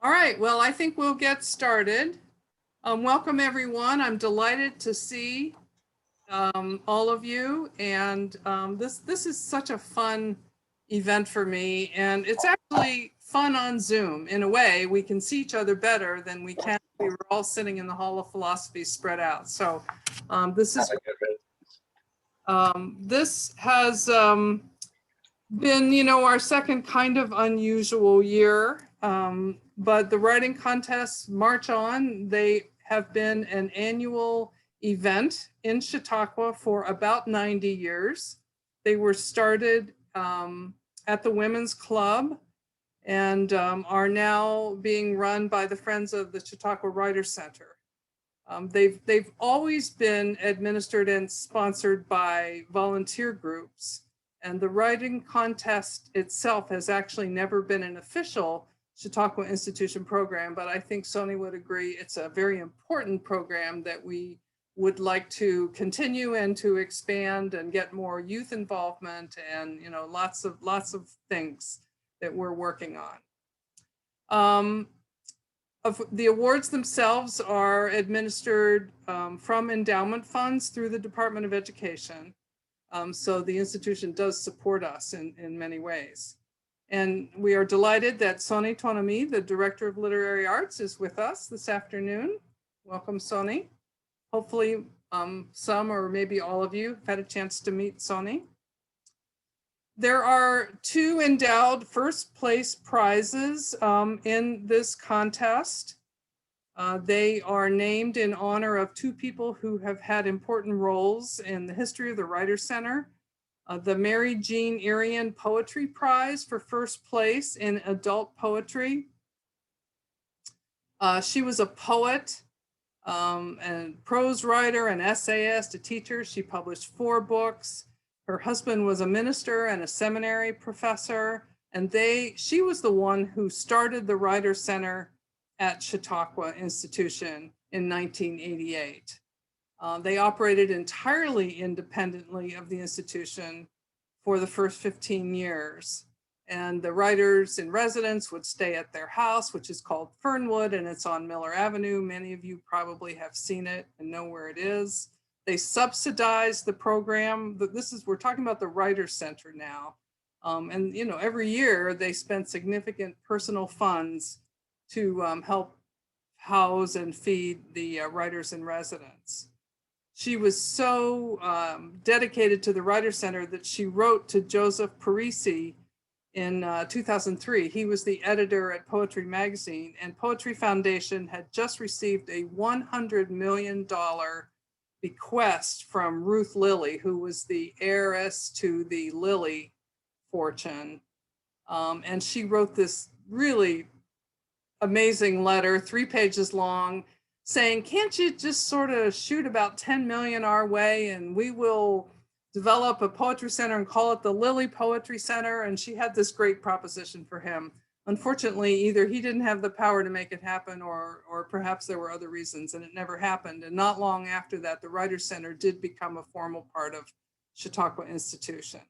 All right, well, I think we'll get started. Welcome, everyone. I'm delighted to see all of you. And this is such a fun event for me. And it's actually fun on Zoom. In a way, we can see each other better than we can if we were all sitting in the Hall of Philosophy spread out. So this has been, our second kind of unusual year. But the writing contests march on. They have been an annual event in Chautauqua for about 90 years. They were started at the Women's Club and are now being run by the Friends of the Chautauqua Writers Center. They've always been administered and sponsored by volunteer groups. And the writing contest itself has actually never been an official Chautauqua Institution program, but I think Sony would agree it's a very important program that we would like to continue and to expand and get more youth involvement and lots of things that we're working on. The awards themselves are administered from endowment funds through the Department of Education. So the institution does support us in many ways. And we are delighted that Sony Tonami, the Director of Literary Arts, is with us this afternoon. Welcome, Sony. Hopefully some or maybe all of you have had a chance to meet Sony. There are 2 endowed first place prizes in this contest. They are named in honor of 2 people who have had important roles in the history of the Writers Center. The Mary Jean Irian Poetry Prize for first place in adult poetry. She was a poet and prose writer, an essayist, a teacher. She published 4 books. Her husband was a minister and a seminary professor, and she was the one who started the Writers Center at Chautauqua Institution in 1988. They operated entirely independently of the institution for the first 15 years. And the writers in residence would stay at their house, which is called Fernwood, and it's on Miller Avenue. Many of you probably have seen it and know where it is. They subsidized the program. We're talking about the Writers Center now. And every year they spent significant personal funds to help house and feed the writers in residence. She was so dedicated to the Writers Center that she wrote to Joseph Parisi in 2003. He was the editor at Poetry Magazine, and Poetry Foundation had just received a $100 million bequest from Ruth Lilly, who was the heiress to the Lilly fortune. And she wrote this really amazing letter, 3 pages long, saying, can't you just sort of shoot about 10 million our way and we will develop a poetry center and call it the Lilly Poetry Center? And she had this great proposition for him. Unfortunately, either he didn't have the power to make it happen or perhaps there were other reasons and it never happened. And not long after that, the Writers Center did become a formal part of Chautauqua Institution.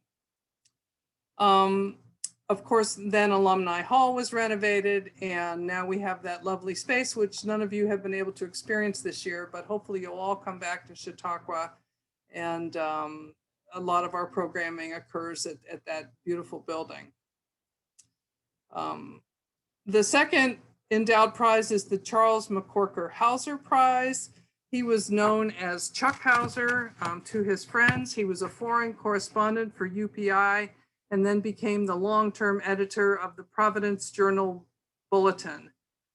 Of course, then Alumni Hall was renovated, and now we have that lovely space, which none of you have been able to experience this year, but hopefully you'll all come back to Chautauqua, and a lot of our programming occurs at that beautiful building. The second endowed prize is the Charles McCorker Hauser Prize. He was known as Chuck Hauser to his friends. He was a foreign correspondent for UPI, and then became the long-term editor of the Providence Journal Bulletin,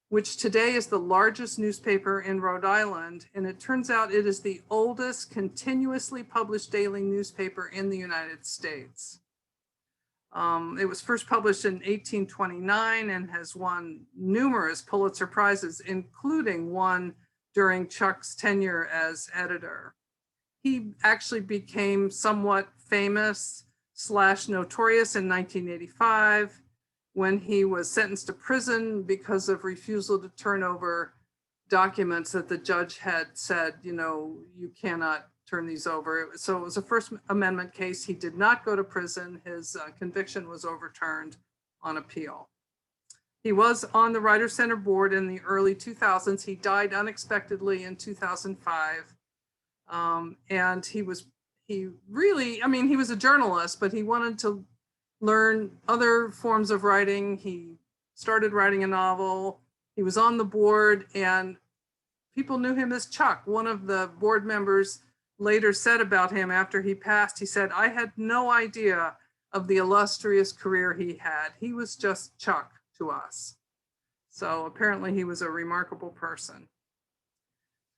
which today is the largest newspaper in Rhode Island. And it turns out it is the oldest continuously published daily newspaper in the United States. It was first published in 1829 and has won numerous Pulitzer Prizes, including one during Chuck's tenure as editor. He actually became somewhat famous / notorious in 1985 when he was sentenced to prison because of refusal to turn over documents that the judge had said, you cannot turn these over. So it was a First Amendment case. He did not go to prison. His conviction was overturned on appeal. He was on the Writers Center board in the early 2000s. He died unexpectedly in 2005. And he really, I mean, he was a journalist, but he wanted to learn other forms of writing. He started writing a novel. He was on the board, and people knew him as Chuck. One of the board members later said about him after he passed, he said, "I had no idea of the illustrious career he had. He was just Chuck to us." So apparently he was a remarkable person.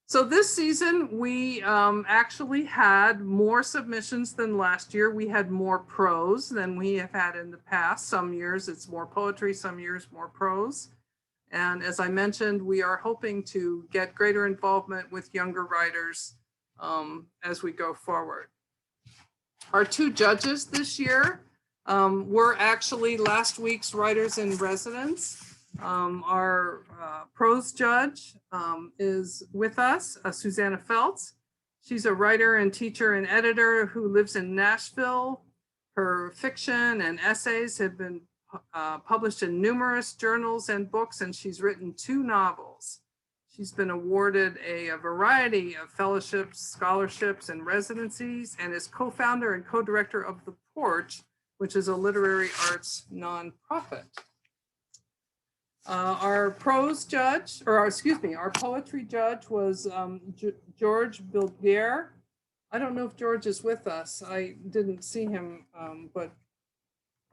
So this season, we actually had more submissions than last year. We had more prose than we have had in the past. Some years it's more poetry, some years more prose. And as I mentioned, we are hoping to get greater involvement with younger writers as we go forward. Our two judges this year were actually last week's writers in residence. Our prose judge is with us, Susanna Feltz. She's a writer and teacher and editor who lives in Nashville. Her fiction and essays have been published in numerous journals and books, and she's written 2 novels. She's been awarded a variety of fellowships, scholarships, and residencies, and is co-founder and co-director of The Porch, which is a literary arts nonprofit. Our prose judge, or excuse me, our poetry judge was George Bilgier. I don't know if George is with us. I didn't see him, but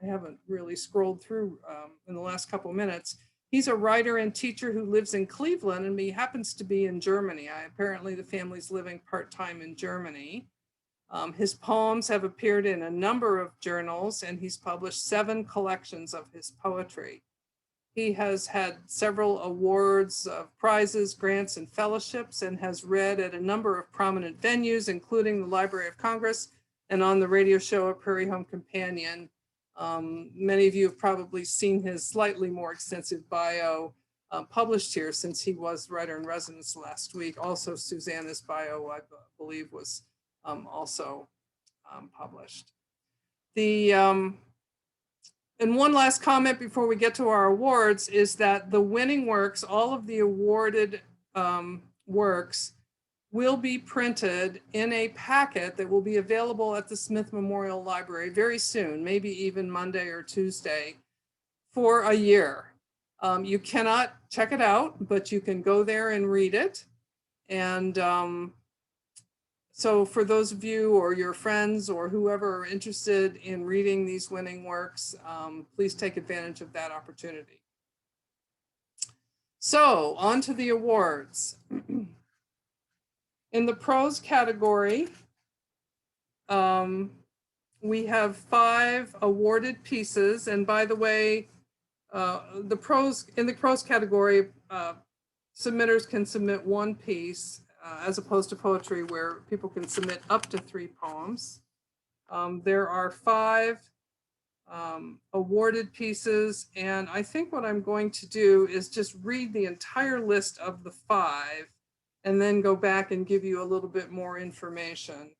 I haven't really scrolled through in the last couple of minutes. He's a writer and teacher who lives in Cleveland, and he happens to be in Germany. Apparently the family's living part-time in Germany. His poems have appeared in a number of journals, and he's published 7 collections of his poetry. He has had several awards, prizes, grants, and fellowships, and has read at a number of prominent venues, including the Library of Congress and on the radio show at Prairie Home Companion. Many of you have probably seen his slightly more extensive bio published here, since he was writer in residence last week. Also, Susanna's bio, I believe, was also published. And one last comment before we get to our awards is that the winning works, all of the awarded works, will be printed in a packet that will be available at the Smith Memorial Library very soon, maybe even Monday or Tuesday, for a year. You cannot check it out, but you can go there and read it. And so for those of you or your friends or whoever are interested in reading these winning works, please take advantage of that opportunity. So on to the awards. In the prose category, we have 5 awarded pieces. And by the way, in the prose category, submitters can submit 1 piece, as opposed to poetry where people can submit up to 3 poems. There are 5 awarded pieces, and I think what I'm going to do is just read the entire list of the 5 and then go back and give you a little bit more information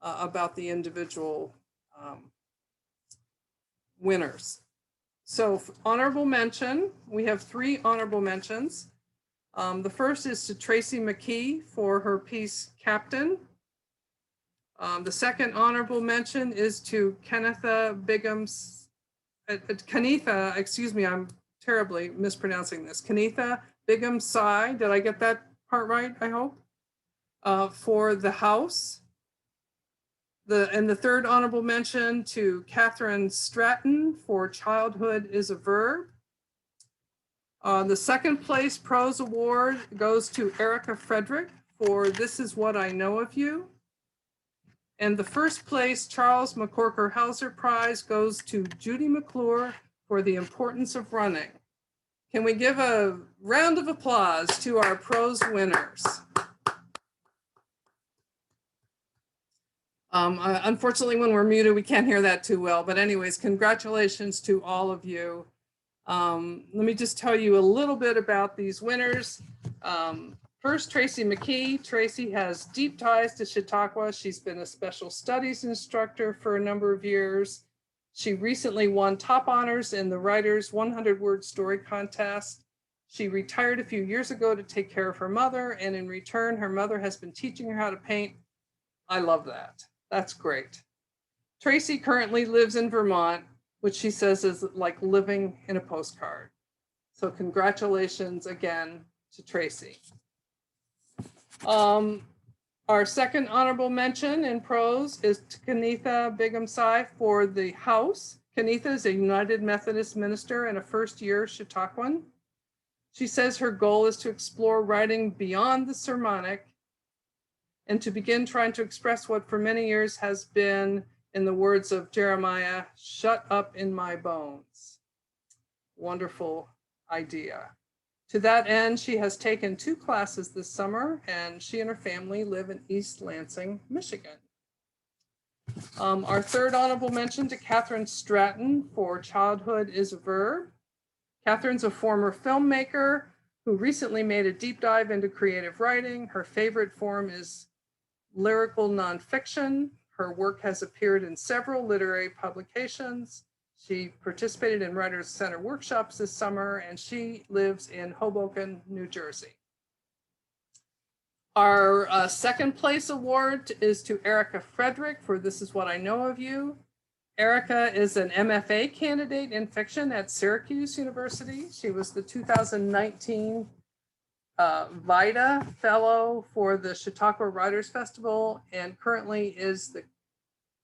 about the individual winners. So honorable mention, we have 3 honorable mentions. The first is to Tracy McKee for her piece Captain. The second honorable mention is to Kenetha, excuse me, I'm terribly mispronouncing this. Kenetha Bigham Sai, did I get that part right, I hope? For The House. And the third honorable mention to Catherine Stratton for Childhood is a Verb. The second place prose award goes to Erica Frederick for This Is What I Know of You. And the first place Charles McCorker Hauser Prize goes to Judy McClure for The Importance of Running. Can we give a round of applause to our prose winners? Unfortunately, when we're muted, we can't hear that too well. But anyways, congratulations to all of you. Let me just tell you a little bit about these winners. First, Tracy McKee. Tracy has deep ties to Chautauqua. She's been a special studies instructor for a number of years. She recently won top honors in the Writers 100-Word Story Contest. She retired a few years ago to take care of her mother, and in return, her mother has been teaching her how to paint. I love that. That's great. Tracy currently lives in Vermont, which she says is like living in a postcard. So congratulations again to Tracy. Our second honorable mention in prose is to Kanitha Bigumsai for The House. Kanitha is a United Methodist minister and a first-year Chautauquan. She says her goal is to explore writing beyond the sermonic and to begin trying to express what for many years has been, in the words of Jeremiah, shut up in my bones. Wonderful idea. To that end, she has taken 2 classes this summer, and she and her family live in East Lansing, Michigan. Our third honorable mention to Catherine Stratton for Childhood is a Verb. Catherine's a former filmmaker who recently made a deep dive into creative writing. Her favorite form is lyrical nonfiction. Her work has appeared in several literary publications. She participated in Writers Center workshops this summer, and she lives in Hoboken, New Jersey. Our second place award is to Erica Frederick for This Is What I Know of You. Erica is an MFA candidate in fiction at Syracuse University. She was the 2019 VITA Fellow for the Chautauqua Writers Festival and currently is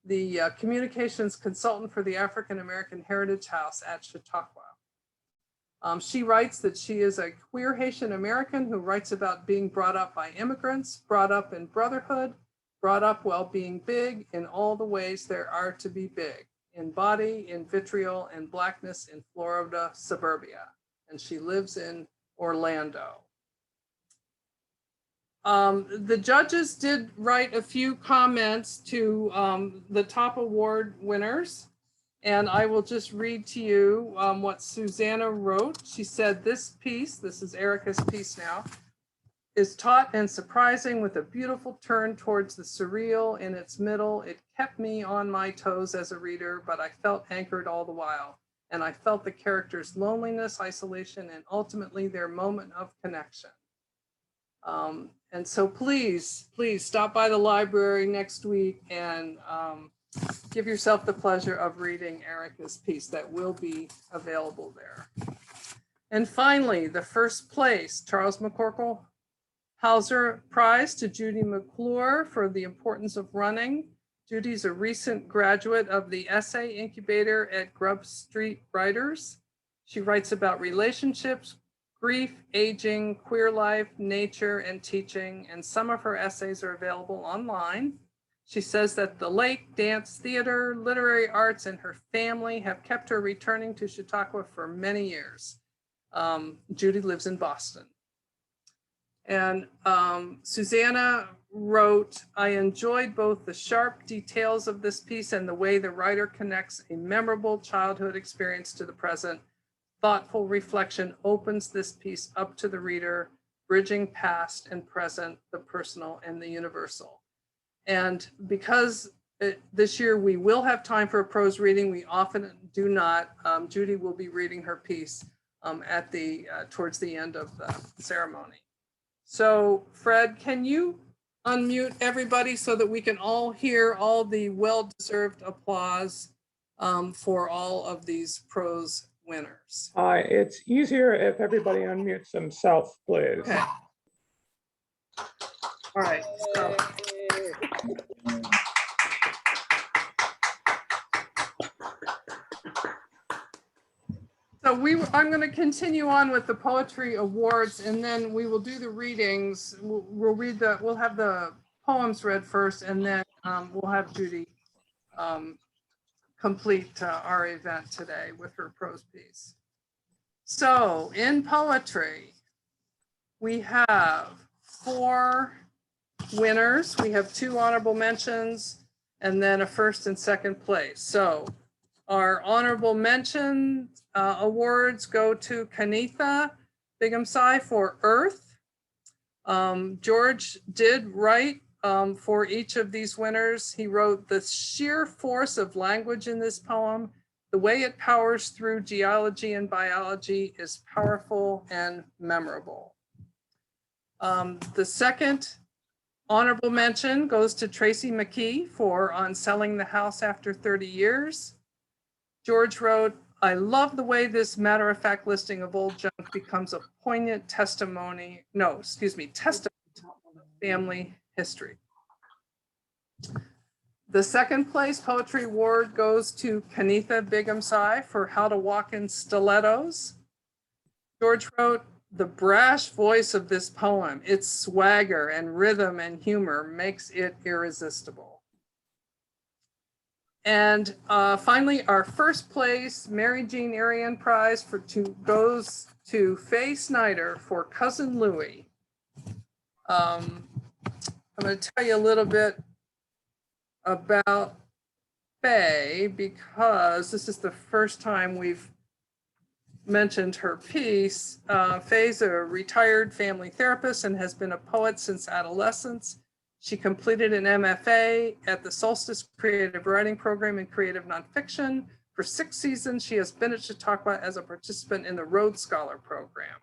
the communications consultant for the African American Heritage House at Chautauqua. She writes that she is a queer Haitian American who writes about being brought up by immigrants, brought up in brotherhood, brought up while being big in all the ways there are to be big, in body, in vitriol, and blackness in Florida suburbia. And she lives in Orlando. The judges did write a few comments to the top award winners, and I will just read to you what Susanna wrote. She said, this piece, this is Erica's piece now, is taut and surprising with a beautiful turn towards the surreal in its middle. It kept me on my toes as a reader, but I felt anchored all the while. And I felt the characters' loneliness, isolation, and ultimately their moment of connection. And so please stop by the library next week and give yourself the pleasure of reading Erica's piece that will be available there. And finally, the first place, Charles McCorkle Hauser Prize to Judy McClure for The Importance of Running. Judy's a recent graduate of the Essay Incubator at Grub Street Writers. She writes about relationships, grief, aging, queer life, nature, and teaching, and some of her essays are available online. She says that the lake, dance, theater, literary arts, and her family have kept her returning to Chautauqua for many years. Judy lives in Boston. And Susanna wrote, I enjoyed both the sharp details of this piece and the way the writer connects a memorable childhood experience to the present. Thoughtful reflection opens this piece up to the reader, bridging past and present, the personal and the universal. And because this year we will have time for a prose reading, we often do not. Judy will be reading her piece at towards the end of the ceremony. So Fred, can you unmute everybody so that we can all hear all the well-deserved applause for all of these prose winners? It's easier if everybody unmutes themselves, please. Okay. All right. So I'm going to continue on with the poetry awards, and then we will do the readings. We'll have the poems read first, and then we'll have Judy complete our event today with her prose piece. So in poetry, we have 4 winners. We have 2 honorable mentions, and then a first and second place. So our honorable mention awards go to Kanitha Bigumsai for Earth. George did write for each of these winners. He wrote, the sheer force of language in this poem The way it powers through geology and biology is powerful and memorable. The second honorable mention goes to Tracy McKee for On Selling the House After 30 Years. George wrote, I love the way this matter-of-fact listing of old junk becomes a poignant testament of family history. The second place poetry award goes to Kanitha Bighamsai for How to Walk in Stilettos. George wrote, the brash voice of this poem, its swagger and rhythm and humor makes it irresistible. And finally, our first place Mary Jean Arian Prize goes to Faye Snyder for Cousin Louie. I'm going to tell you a little bit about Faye because this is the first time we've mentioned her piece. Faye's a retired family therapist and has been a poet since adolescence. She completed an MFA at the Solstice Creative Writing Program in Creative Nonfiction. For 6 seasons, she has been at Chautauqua as a participant in the Rhodes Scholar Program.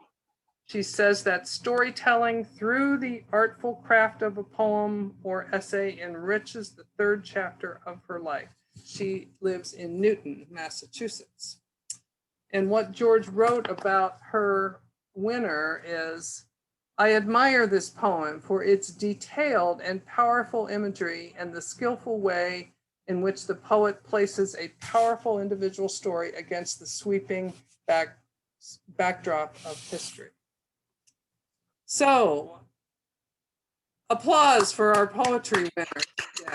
She says that storytelling through the artful craft of a poem or essay enriches the third chapter of her life. She lives in Newton, Massachusetts. And what George wrote about her winner is, I admire this poem for its detailed and powerful imagery and the skillful way in which the poet places a powerful individual story against the sweeping backdrop of history. So, applause for our poetry winners. Yeah.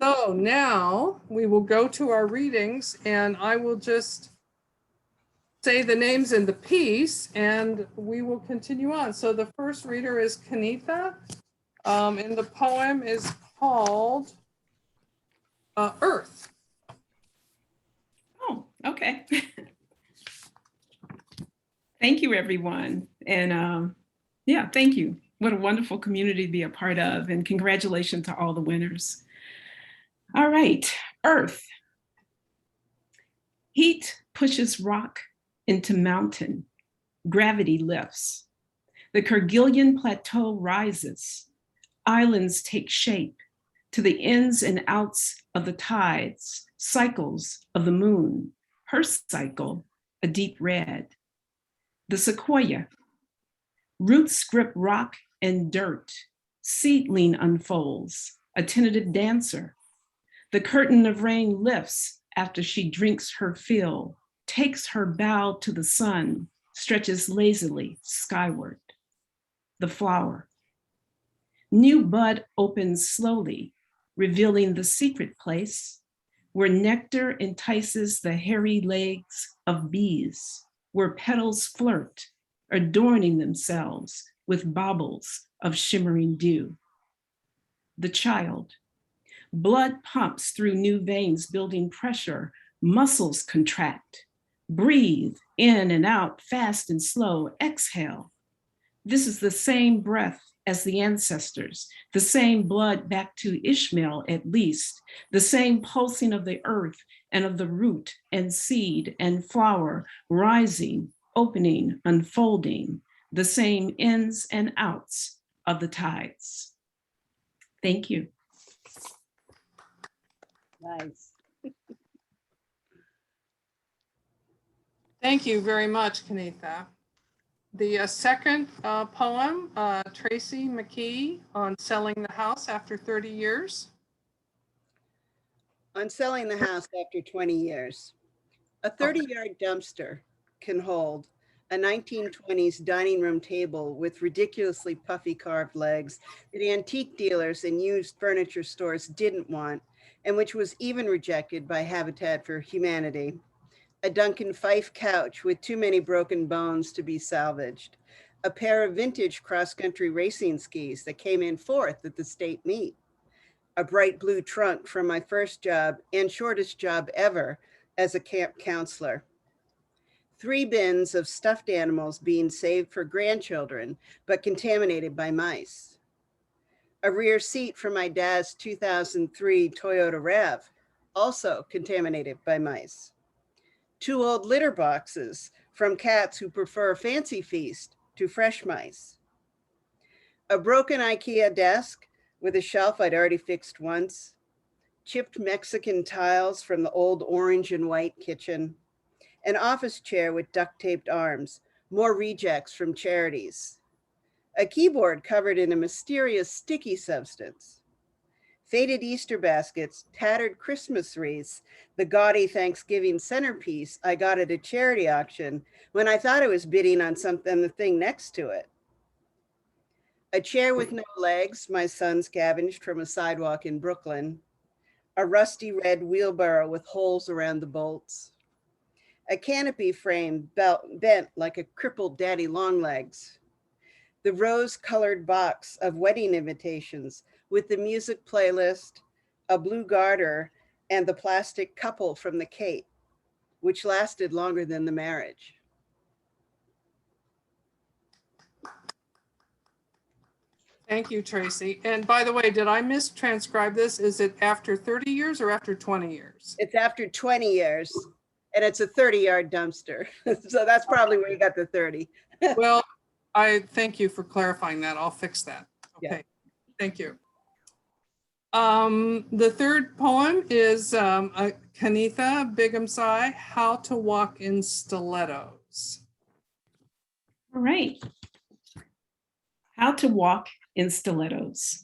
So now we will go to our readings, and I will just say the names in the piece and we will continue on. So the first reader is Kanitha, and the poem is called Earth. Oh, okay. Thank you, everyone. And yeah, thank you. What a wonderful community to be a part of, and congratulations to all the winners. All right, Earth. Heat pushes rock into mountain. Gravity lifts. The Kerguelen Plateau rises. Islands take shape to the ins and outs of the tides, cycles of the moon, her cycle, a deep red. The sequoia. Roots grip rock and dirt. Seedling unfolds, a tentative dancer. The curtain of rain lifts after she drinks her fill, takes her bow to the sun, stretches lazily skyward. The flower. New bud opens slowly, revealing the secret place where nectar entices the hairy legs of bees, where petals flirt, adorning themselves with baubles of shimmering dew. The child. Blood pumps through new veins, building pressure, muscles contract. Breathe in and out, fast and slow, exhale. This is the same breath as the ancestors, the same blood back to Ishmael at least, the same pulsing of the earth and of the root and seed and flower, rising, opening, unfolding, the same ins and outs of the tides. Thank you. Nice. Thank you very much, Kanitha. The second poem, Tracy McKee, on Selling the House After 30 Years. On selling the house after 20 years. A 30-yard dumpster can hold a 1920s dining room table with ridiculously puffy carved legs that antique dealers and used furniture stores didn't want, and which was even rejected by Habitat for Humanity. A Duncan Fife couch with too many broken bones to be salvaged. A pair of vintage cross-country racing skis that came in fourth at the state meet. A bright blue trunk from my first job and shortest job ever as a camp counselor. 3 bins of stuffed animals being saved for grandchildren, but contaminated by mice. A rear seat for my dad's 2003 Toyota RAV, also contaminated by mice. 2 old litter boxes from cats who prefer fancy feast to fresh mice. A broken IKEA desk with a shelf I'd already fixed once. Chipped Mexican tiles from the old orange and white kitchen. An office chair with duct taped arms, more rejects from charities. A keyboard covered in a mysterious sticky substance. Faded Easter baskets, tattered Christmas wreaths, the gaudy Thanksgiving centerpiece I got at a charity auction when I thought I was bidding on something, the thing next to it. A chair with no legs my son scavenged from a sidewalk in Brooklyn. A rusty red wheelbarrow with holes around the bolts. A canopy frame bent like a crippled daddy longlegs. The rose-colored box of wedding invitations with the music playlist, a blue garter, and the plastic couple from the Cape, which lasted longer than the marriage. Thank you, Tracy. And by the way, did I mistranscribe this? Is it after 30 years or after 20 years? It's after 20 years, and it's a 30-yard dumpster. So that's probably where you got the 30. Well, I thank you for clarifying that. I'll fix that. Yeah. Okay, thank you. The third poem is Kanitha Bigumsai, How to Walk in Stilettos. All right. How to walk in stilettos.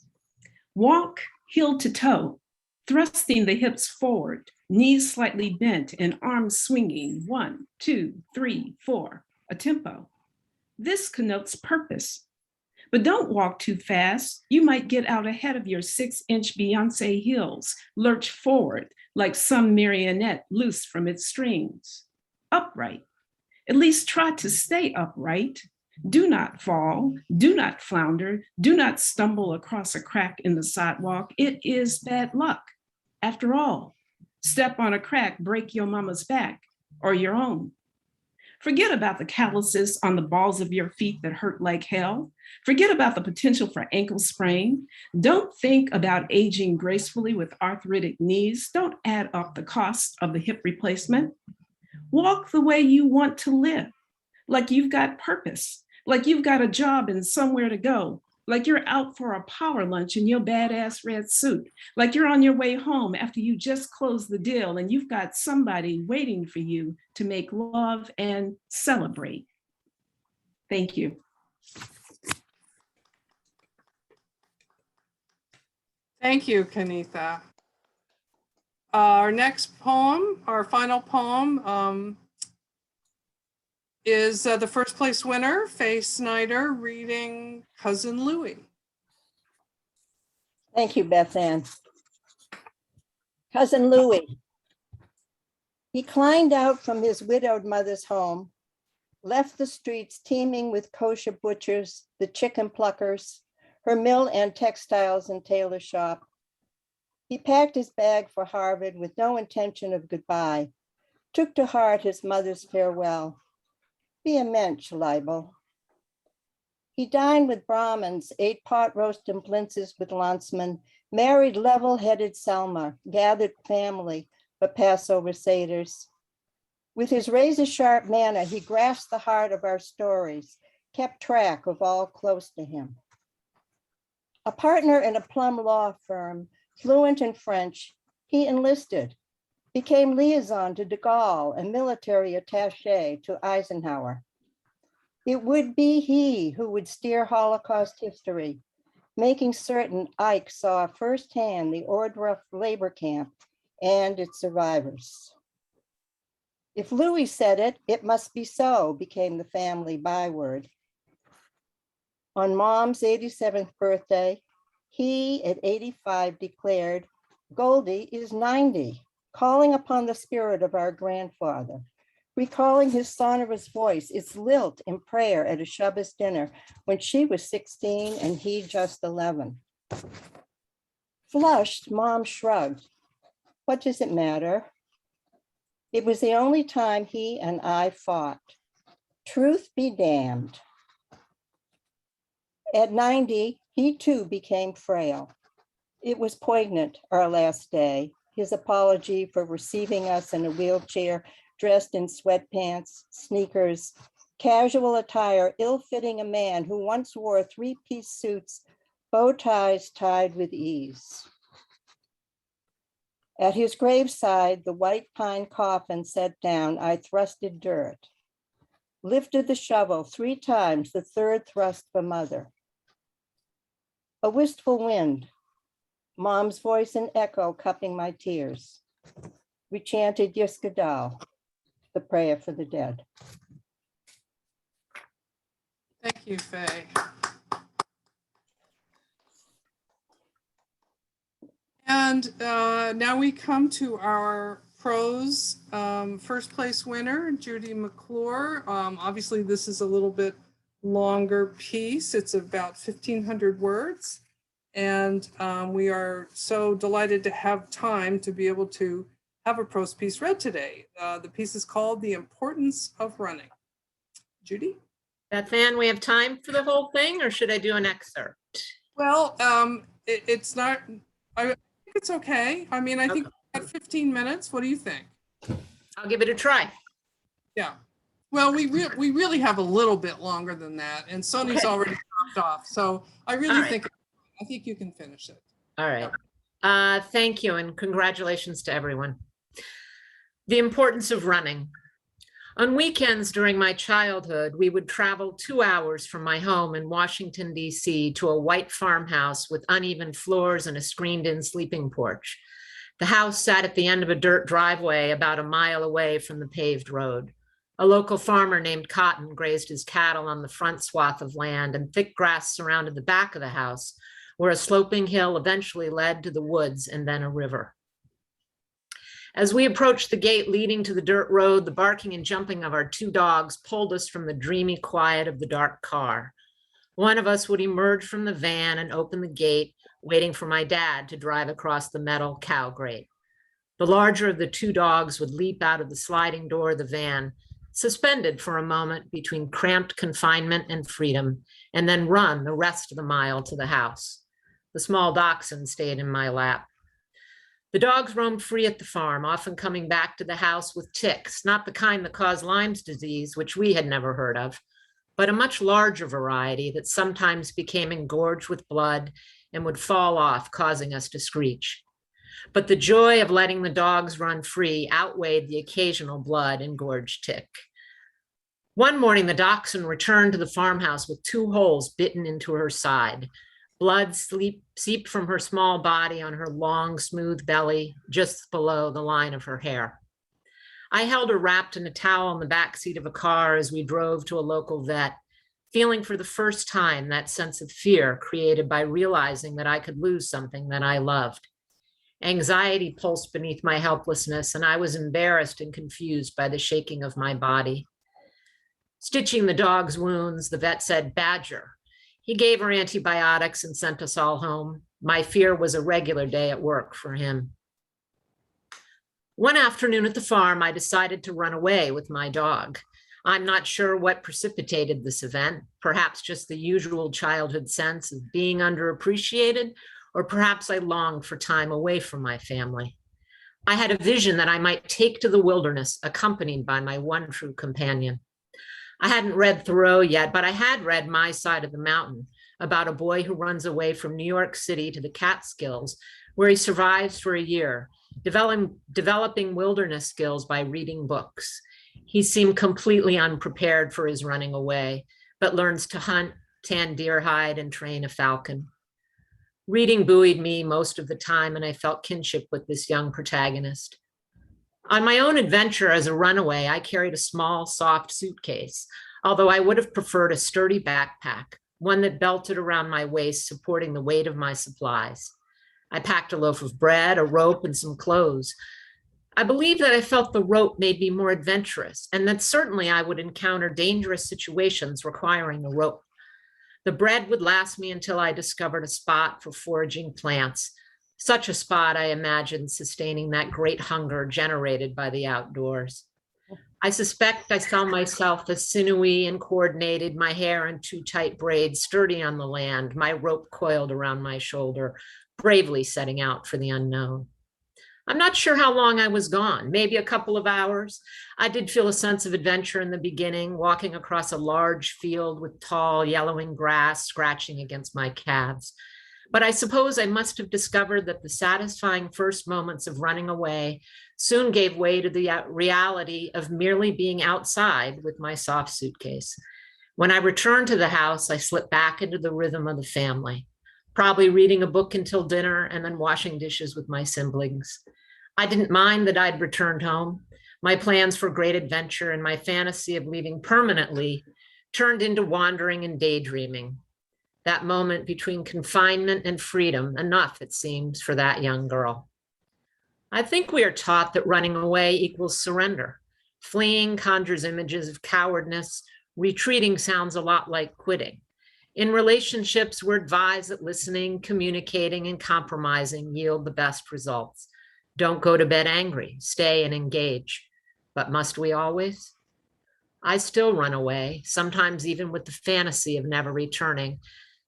Walk heel to toe, thrusting the hips forward, knees slightly bent and arms swinging. 1, 2, 3, 4, a tempo. This connotes purpose. But don't walk too fast. You might get out ahead of your 6-inch Beyonce heels, lurch forward like some marionette loose from its strings. Upright. At least try to stay upright. Do not fall, do not flounder, do not stumble across a crack in the sidewalk. It is bad luck. After all, step on a crack, break your mama's back or your own. Forget about the calluses on the balls of your feet that hurt like hell. Forget about the potential for ankle sprain. Don't think about aging gracefully with arthritic knees. Don't add up the cost of the hip replacement. Walk the way you want to live, like you've got purpose, like you've got a job and somewhere to go, like you're out for a power lunch in your badass red suit, like you're on your way home after you just closed the deal and you've got somebody waiting for you to make love and celebrate. Thank you. Thank you, Kanitha. Our next poem, our final poem, is the first place winner, Faye Snyder, reading Cousin Louie. Thank you, Bethanne. Cousin Louie. He climbed out from his widowed mother's home, left the streets teeming with kosher butchers, the chicken pluckers, her mill and textiles and tailor shop. He packed his bag for Harvard with no intention of goodbye, took to heart his mother's farewell. Be a mensch, Leibel. He dined with Brahmins, ate pot roast and blintzes with Landsman, married level-headed Selma, gathered family for Passover Seders. With his razor-sharp manner, he grasped the heart of our stories, kept track of all close to him. A partner in a plum law firm, fluent in French, he enlisted, became liaison to de Gaulle and military attaché to Eisenhower. It would be he who would steer Holocaust history, making certain Ike saw firsthand the Ohrdruf labor camp and its survivors. If Louis said it, it must be so, became the family byword. On Mom's 87th birthday, he at 85 declared, Goldie is 90, calling upon the spirit of our grandfather, recalling his sonorous voice, its lilt in prayer at a Shabbos dinner when she was 16 and he just 11. Flushed, Mom shrugged. What does it matter? It was the only time he and I fought. Truth be damned. At 90, he too became frail. It was poignant, our last day, his apology for receiving us in a wheelchair, dressed in sweatpants, sneakers, casual attire, ill-fitting a man who once wore three-piece suits, bow ties tied with ease. At his graveside, the white pine coffin set down, I thrusted dirt, lifted the shovel 3 times, the third thrust for mother. A wistful wind, mom's voice in echo cupping my tears. We chanted Yiskadal, the prayer for the dead. Thank you, Faye. And now we come to our prose first place winner, Judy McClure. Obviously, this is a little bit longer piece. It's about 1,500 words. And we are so delighted to have time to be able to have a prose piece read today. The piece is called The Importance of Running. Judy? Bethanne, we have time for the whole thing, or should I do an excerpt? Well, it's not, I think it's okay. I mean, I think we've got 15 minutes. What do you think? I'll give it a try. Yeah. Well, we really have a little bit longer than that, and Sony's Okay. already dropped off. So I really All right. think you can finish it. All right. Thank you, and congratulations to everyone. The importance of running. On weekends during my childhood, we would travel 2 hours from my home in Washington, D.C. to a white farmhouse with uneven floors and a screened-in sleeping porch. The house sat at the end of a dirt driveway about a mile away from the paved road. A local farmer named Cotton grazed his cattle on the front swath of land, and thick grass surrounded the back of the house, where a sloping hill eventually led to the woods and then a river. As we approached the gate leading to the dirt road, the barking and jumping of our 2 dogs pulled us from the dreamy quiet of the dark car. One of us would emerge from the van and open the gate, waiting for my dad to drive across the metal cow grate. The larger of the 2 dogs would leap out of the sliding door of the van, suspended for a moment between cramped confinement and freedom, and then run the rest of the mile to the house. The small dachshund stayed in my lap. The dogs roamed free at the farm, often coming back to the house with ticks, not the kind that cause Lyme's disease, which we had never heard of, but a much larger variety that sometimes became engorged with blood and would fall off, causing us to screech. But the joy of letting the dogs run free outweighed the occasional blood-engorged tick. One morning, the dachshund returned to the farmhouse with 2 holes bitten into her side. Blood seeped from her small body on her long, smooth belly, just below the line of her hair. I held her wrapped in a towel in the backseat of a car as we drove to a local vet, feeling for the first time that sense of fear created by realizing that I could lose something that I loved. Anxiety pulsed beneath my helplessness, and I was embarrassed and confused by the shaking of my body. Stitching the dog's wounds, the vet said, "Badger." He gave her antibiotics and sent us all home. My fear was a regular day at work for him. One afternoon at the farm, I decided to run away with my dog. I'm not sure what precipitated this event, perhaps just the usual childhood sense of being underappreciated, or perhaps I longed for time away from my family. I had a vision that I might take to the wilderness, accompanied by my one true companion. I hadn't read Thoreau yet, but I had read My Side of the Mountain, about a boy who runs away from New York City to the Catskills, where he survives for a year, developing wilderness skills by reading books. He seemed completely unprepared for his running away, but learns to hunt, tan deer hide, and train a falcon. Reading buoyed me most of the time, and I felt kinship with this young protagonist. On my own adventure as a runaway, I carried a small, soft suitcase, although I would have preferred a sturdy backpack, one that belted around my waist, supporting the weight of my supplies. I packed a loaf of bread, a rope, and some clothes. I believe that I felt the rope made me more adventurous, and that certainly I would encounter dangerous situations requiring the rope. The bread would last me until I discovered a spot for foraging plants. Such a spot, I imagine, sustaining that great hunger generated by the outdoors. I suspect I saw myself as sinewy and coordinated, my hair in two tight braids, sturdy on the land, my rope coiled around my shoulder, bravely setting out for the unknown. I'm not sure how long I was gone, maybe a couple of hours. I did feel a sense of adventure in the beginning, walking across a large field with tall, yellowing grass scratching against my calves. But I suppose I must have discovered that the satisfying first moments of running away soon gave way to the reality of merely being outside with my soft suitcase. When I returned to the house, I slipped back into the rhythm of the family, probably reading a book until dinner and then washing dishes with my siblings. I didn't mind that I'd returned home. My plans for great adventure and my fantasy of leaving permanently turned into wandering and daydreaming. That moment between confinement and freedom, enough, it seems, for that young girl. I think we are taught that running away equals surrender. Fleeing conjures images of cowardness. Retreating sounds a lot like quitting. In relationships, we're advised that listening, communicating, and compromising yield the best results. Don't go to bed angry, stay and engage. But must we always? I still run away, sometimes even with the fantasy of never returning.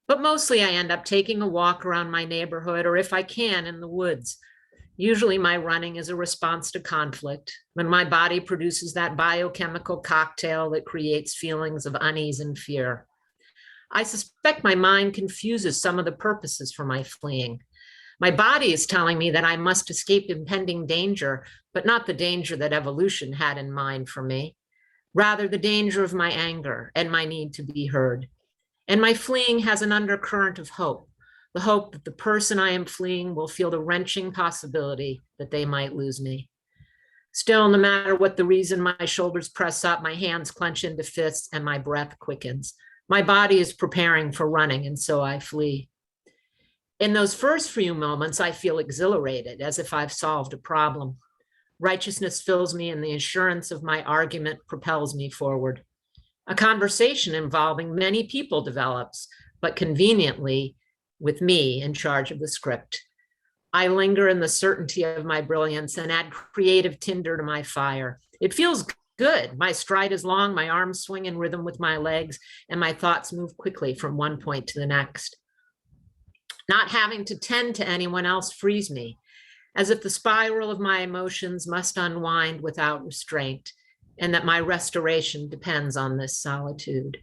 But mostly I end up taking a walk around my neighborhood, or if I can, in the woods. Usually my running is a response to conflict, when my body produces that biochemical cocktail that creates feelings of unease and fear. I suspect my mind confuses some of the purposes for my fleeing. My body is telling me that I must escape impending danger, but not the danger that evolution had in mind for me. Rather, the danger of my anger and my need to be heard. And my fleeing has an undercurrent of hope, the hope that the person I am fleeing will feel the wrenching possibility that they might lose me. Still, no matter what the reason, my shoulders press up, my hands clench into fists, and my breath quickens. My body is preparing for running, and so I flee. In those first few moments, I feel exhilarated, as if I've solved a problem. Righteousness fills me, and the assurance of my argument propels me forward. A conversation involving many people develops, but conveniently with me in charge of the script. I linger in the certainty of my brilliance and add creative tinder to my fire. It feels good. My stride is long, my arms swing in rhythm with my legs, and my thoughts move quickly from one point to the next. Not having to tend to anyone else frees me, as if the spiral of my emotions must unwind without restraint, and that my restoration depends on this solitude.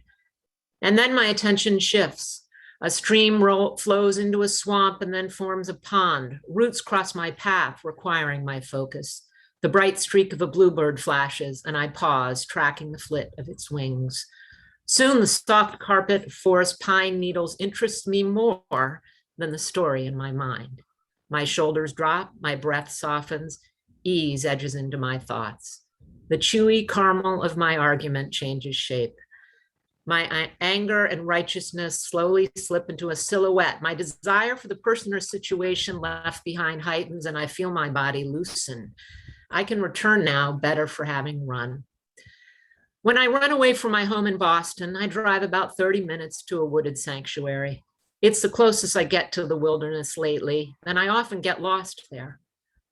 And then my attention shifts. A stream flows into a swamp and then forms a pond. Roots cross my path, requiring my focus. The bright streak of a bluebird flashes, and I pause, tracking the flit of its wings. Soon the soft carpet of forest pine needles interests me more than the story in my mind. My shoulders drop, my breath softens, ease edges into my thoughts. The chewy caramel of my argument changes shape. My anger and righteousness slowly slip into a silhouette. My desire for the person or situation left behind heightens, and I feel my body loosen. I can return now, better for having run. When I run away from my home in Boston, I drive about 30 minutes to a wooded sanctuary. It's the closest I get to the wilderness lately, and I often get lost there.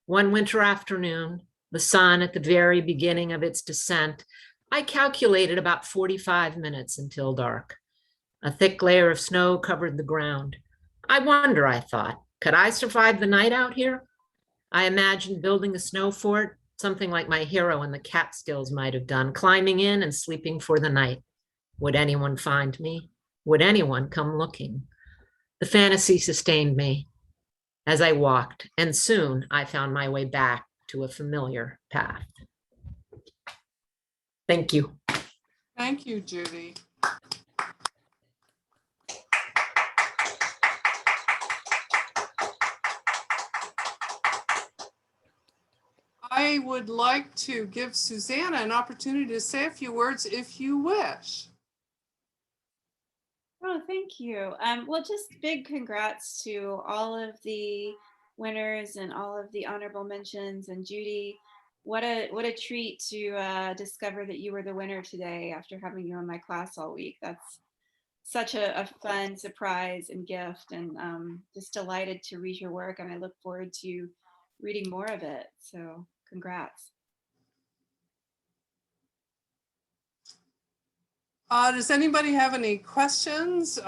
One winter afternoon, the sun at the very beginning of its descent, I calculated about 45 minutes until dark. A thick layer of snow covered the ground. I wonder, I thought, could I survive the night out here? I imagined building a snow fort, something like my hero in the Catskills might have done, climbing in and sleeping for the night. Would anyone find me? Would anyone come looking? The fantasy sustained me as I walked, and soon I found my way back to a familiar path. Thank you. Thank you, Judy. I would like to give Susanna an opportunity to say a few words if you wish. Oh, thank you. Well, just big congrats to all of the winners and all of the honorable mentions. And Judy, what a treat to discover that you were the winner today after having you in my class all week. such a fun surprise and gift, and just delighted to read your work, and I look forward to reading more of it. So congrats. Does anybody have any questions?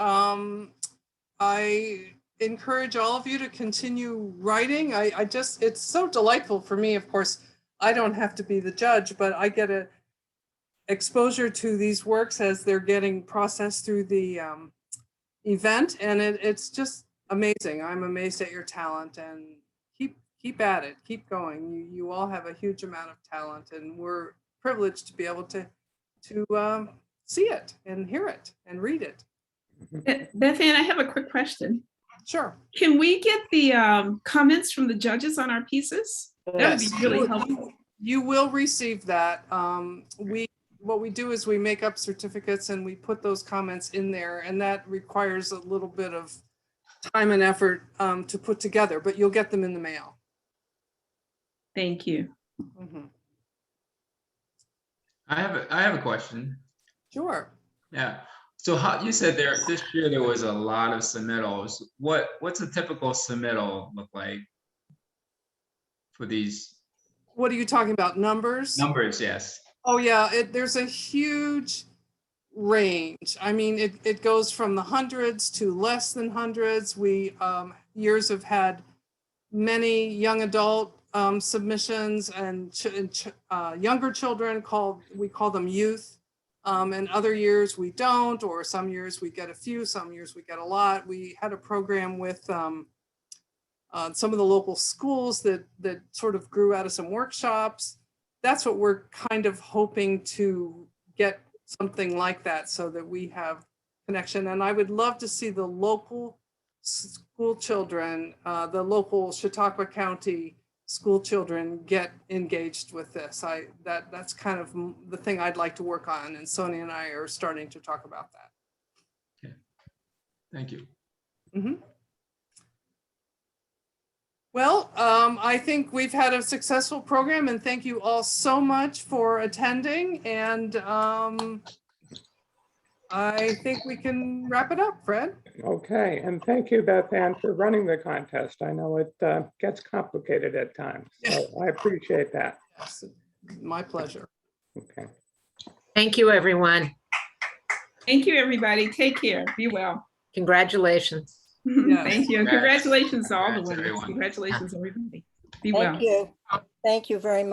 I encourage all of you to continue writing. It's so delightful for me. Of course, I don't have to be the judge, but I get a exposure to these works as they're getting processed through the event, and it's just amazing. I'm amazed at your talent, and keep at it, keep going. You all have a huge amount of talent, and we're privileged to be able to see it and hear it and read it. Bethanne, I have a quick question. Sure. Can we get the comments from the judges on our pieces? That would be really helpful. You will receive that. What we do is we make up certificates and we put those comments in there, and that requires a little bit of time and effort to put together, but you'll get them in the mail. Thank you. Mm-hmm. I have a question. Sure. Yeah. So how you said this year there was a lot of submittals. What's a typical submittal look like for these? What are you talking about? Numbers? Numbers, yes. Oh yeah, there's a huge range. I mean, it goes from the hundreds to less than hundreds. We years have had many young adult submissions and younger children we call them youth. And other years we don't, or some years we get a few, some years we get a lot. We had a program with some of the local schools that sort of grew out of some workshops. That's what we're kind of hoping to get, something like that, so that we have connection. And I would love to see the local school children, the local Chautauqua County school children get engaged with this. That's kind of the thing I'd like to work on, and Sonia and I are starting to talk about that. Okay. Thank you. Mm-hmm. Well, I think we've had a successful program, and thank you all so much for attending. And I think we can wrap it up, Fred. Okay, and thank you, Bethanne, for running the contest. I know it gets complicated at times, so I appreciate that. Yes, my pleasure. Okay. Thank you, everyone. Thank you, everybody. Take care. Be well. Congratulations. Yes. Thank you. And congratulations to all the Congrats, winners. everyone. Congratulations, everybody. Be well. Thank you. Thank you very much.